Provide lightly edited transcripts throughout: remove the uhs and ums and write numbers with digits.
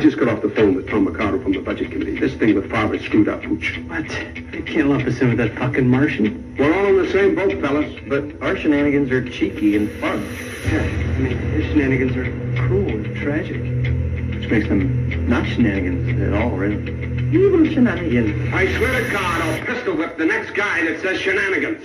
just got off the phone with Tom Mercado from the Budget Committee. This thing with Favre screwed up, Hooch. What? You can't lump us in with that fucking Martian. We're all in the same boat, fellas. But our shenanigans are cheeky and fun. Yeah, I mean, his shenanigans are cruel and tragic. Which makes them not shenanigans at all, really. Evil shenanigans. I swear to God, I'll pistol whip the next guy that says shenanigans.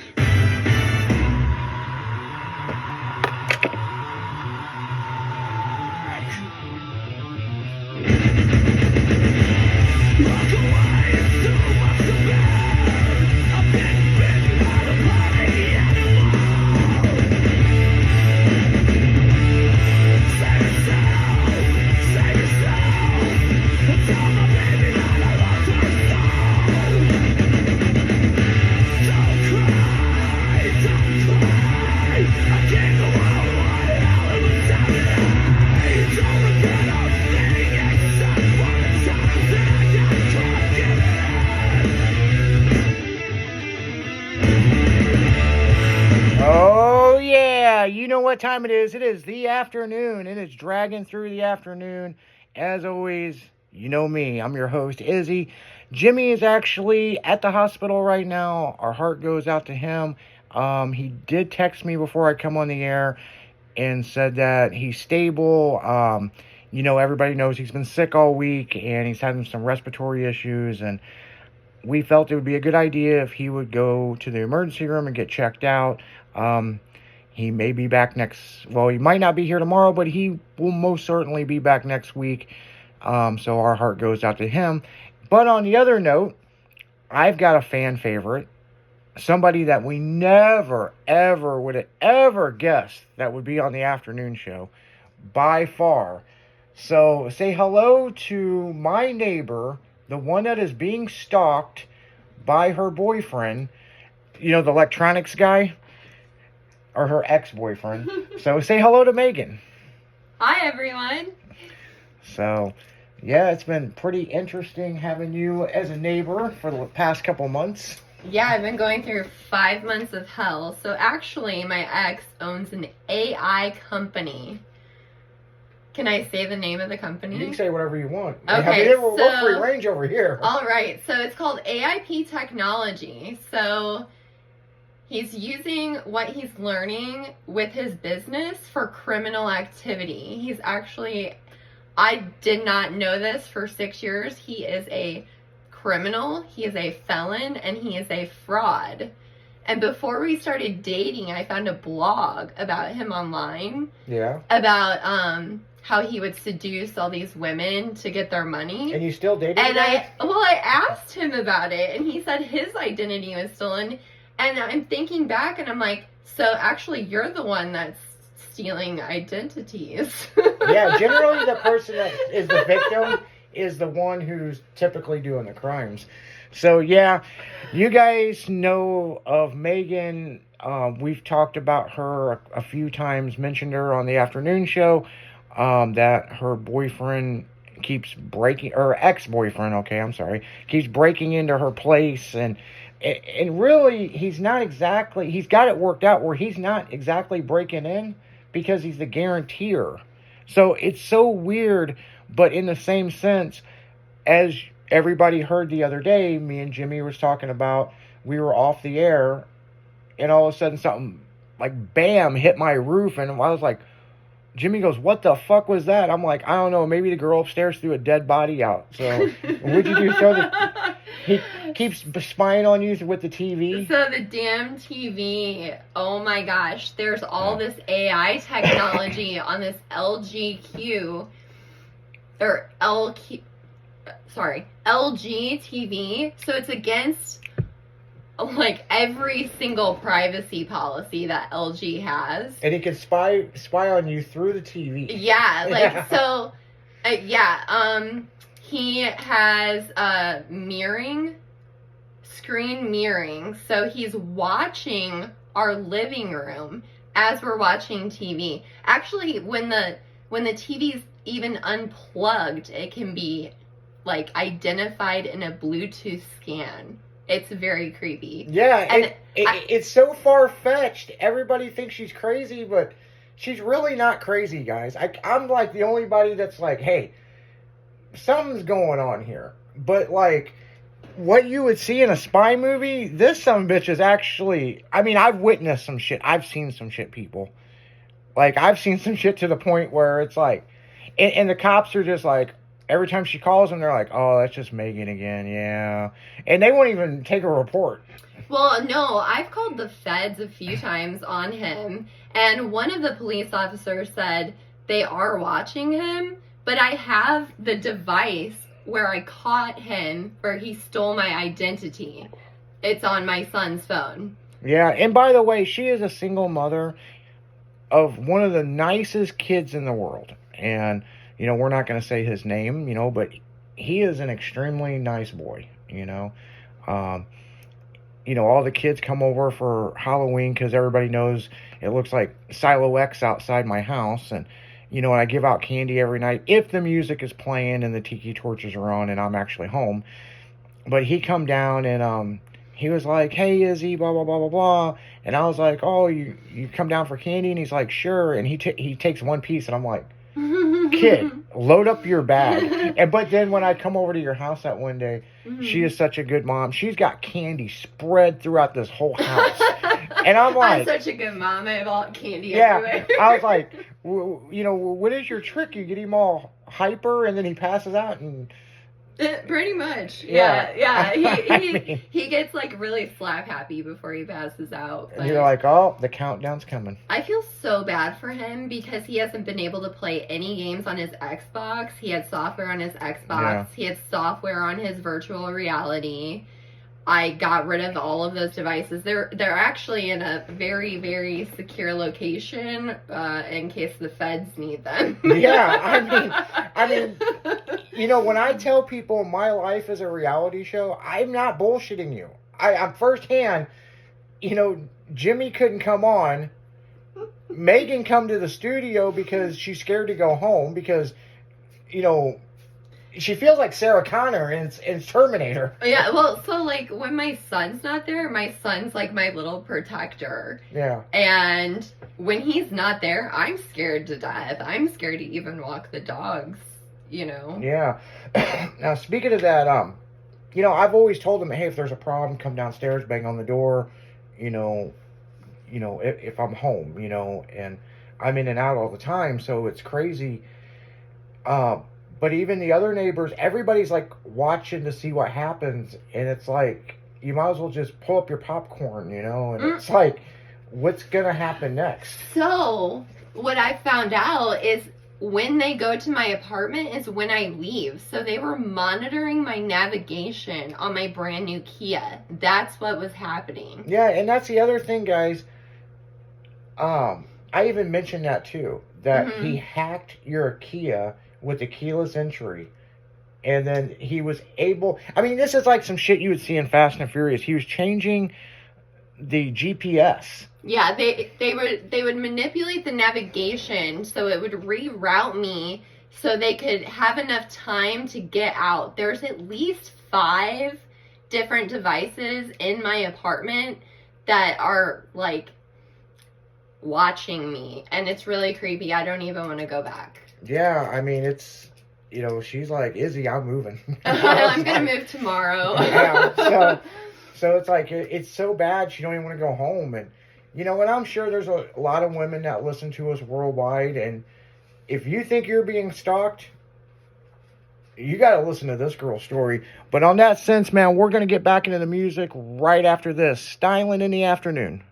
You know what time it is. It is the afternoon. It is dragging through the afternoon. As always, you know me. I'm your host, Izzy. Jimmy is actually at the hospital right now. Our heart goes out to him. He did text me before I come on the air and said that he's stable. Everybody knows he's been sick all week and he's having some respiratory issues, and we felt it would be a good idea if he would go to the emergency room and get checked out. He may be back he might not be here tomorrow, but he will most certainly be back next week. So our heart goes out to him. But on the other note, I've got a fan favorite. Somebody that we never, ever would have ever guessed that would be on the afternoon show. By far. So say hello to my neighbor, the one that is being stalked by her boyfriend. You know, the electronics guy? Or her ex-boyfriend. So say hello to Megan. Hi, everyone. So, yeah, it's been pretty interesting having you as a neighbor for the past couple months. Yeah, I've been going through 5 months of hell. So actually, my ex owns an AI company. Can I say the name of the company? You can say whatever you want. Okay, we're free range over here. All right, so it's called AIP Technology. So he's using what he's learning with his business for criminal activity. He's actually, I did not know this for 6 years. He is a criminal, he is a felon, and he is a fraud. And before we started dating, I found a blog about him online. Yeah. About how he would seduce all these women to get their money. And you still dating And him? I asked him about it, and he said his identity was stolen. And I'm thinking back, and I'm like, so actually you're the one that's stealing identities. Yeah, generally the person that is the victim is the one who's typically doing the crimes. So, yeah, you guys know of Megan. We've talked about her a few times, mentioned her on the afternoon show, that her boyfriend keeps breaking, or ex-boyfriend, keeps breaking into her place, and really, he's got it worked out where he's not exactly breaking in because he's the guarantor. So it's so weird, but in the same sense, as everybody heard the other day, me and Jimmy was talking about, we were off the air, and all of a sudden something like bam hit my roof, and I was like, Jimmy goes, what the fuck was that? I'm like, I don't know, maybe the girl upstairs threw a dead body out. So what'd you do? He keeps spying on you with the TV. So the damn TV, oh my gosh, there's all this AI technology on this LG TV. So it's against like every single privacy policy that LG has. And he can spy on you through the TV. Yeah, like so he has screen mirroring. So he's watching our living room as we're watching TV. Actually, when the TV's even unplugged, it can be like identified in a Bluetooth scan. It's very creepy. Yeah, and it's so far-fetched. Everybody thinks she's crazy, but she's really not crazy, guys. I'm like the only body that's like, hey, something's going on here. But, like, what you would see in a spy movie, this sumbitch is actually... I mean, I've witnessed some shit. I've seen some shit, people. Like, I've seen some shit to the point where it's like... And the cops are just like... Every time she calls them, they're like, oh, that's just Megan again, yeah. And they won't even take a report. Well, no, I've called the feds a few times on him, and one of the police officers said they are watching him, but I have the device where I caught him where he stole my identity. It's on my son's phone. Yeah, and by the way, she is a single mother of one of the nicest kids in the world. And, you know, we're not going to say his name, you know, but he is an extremely nice boy, you know. You know, all the kids come over for Halloween because everybody knows it looks like Silo X outside my house. And, you know, I give out candy every night if the music is playing and the tiki torches are on and I'm actually home. But he come down and he was like, hey, Izzy, blah, blah, blah, blah, blah. And I was like, oh, you come down for candy? And he's like, sure. And he takes one piece and I'm like, kid, load up your bag. But then when I come over to your house that one day, she is such a good mom. She's got candy spread throughout this whole house. And I'm like... I'm such a good mom. I have all candy yeah, everywhere. I was like, you know, what is your trick? You get him all hyper and then he passes out and... Pretty much. Yeah. Yeah. He gets like really slap happy before he passes out. And you're like, oh, the countdown's coming. I feel so bad for him because he hasn't been able to play any games on his Xbox. He had software on his Xbox. Yeah. He had software on his virtual reality. I got rid of all of those devices. They're actually in a very, very secure location in case the feds need them. Yeah, I mean, you know, when I tell people my life is a reality show, I'm not bullshitting you. I'm firsthand, you know, Jimmy couldn't come on. Megan come to the studio because she's scared to go home because, you know, she feels like Sarah Connor in Terminator. Yeah, well, so, like, when my son's not there, my son's, like, my little protector. Yeah. And when he's not there, I'm scared to death. I'm scared to even walk the dogs, you know? Yeah. Now, speaking of that, you know, I've always told them, hey, if there's a problem, come downstairs, bang on the door, you know, if I'm home, you know, and I'm in and out all the time, so it's crazy. But even the other neighbors, everybody's like watching to see what happens. And it's like, you might as well just pull up your popcorn, you know? And it's like, what's going to happen next? So, what I found out is when they go to my apartment is when I leave. So they were monitoring my navigation on my brand new Kia. That's what was happening. Yeah, and that's the other thing, guys. I even mentioned that too. That he hacked your Kia with the keyless entry. And then he was able... I mean, this is like some shit you would see in Fast and Furious. He was changing the GPS. Yeah, they would manipulate the navigation so it would reroute me so they could have enough time to get out. There's at least 5 different devices in my apartment that are, like, watching me. And it's really creepy. I don't even want to go back. Yeah, I mean, it's, you know, she's like, Izzy, I'm moving. I'm going to move tomorrow. Yeah, so it's like, it's so bad she don't even want to go home. And, you know, and I'm sure there's a lot of women that listen to us worldwide. And if you think you're being stalked, you got to listen to this girl's story. But on that sense, man, we're going to get back into the music right after this. Styling in the Afternoon.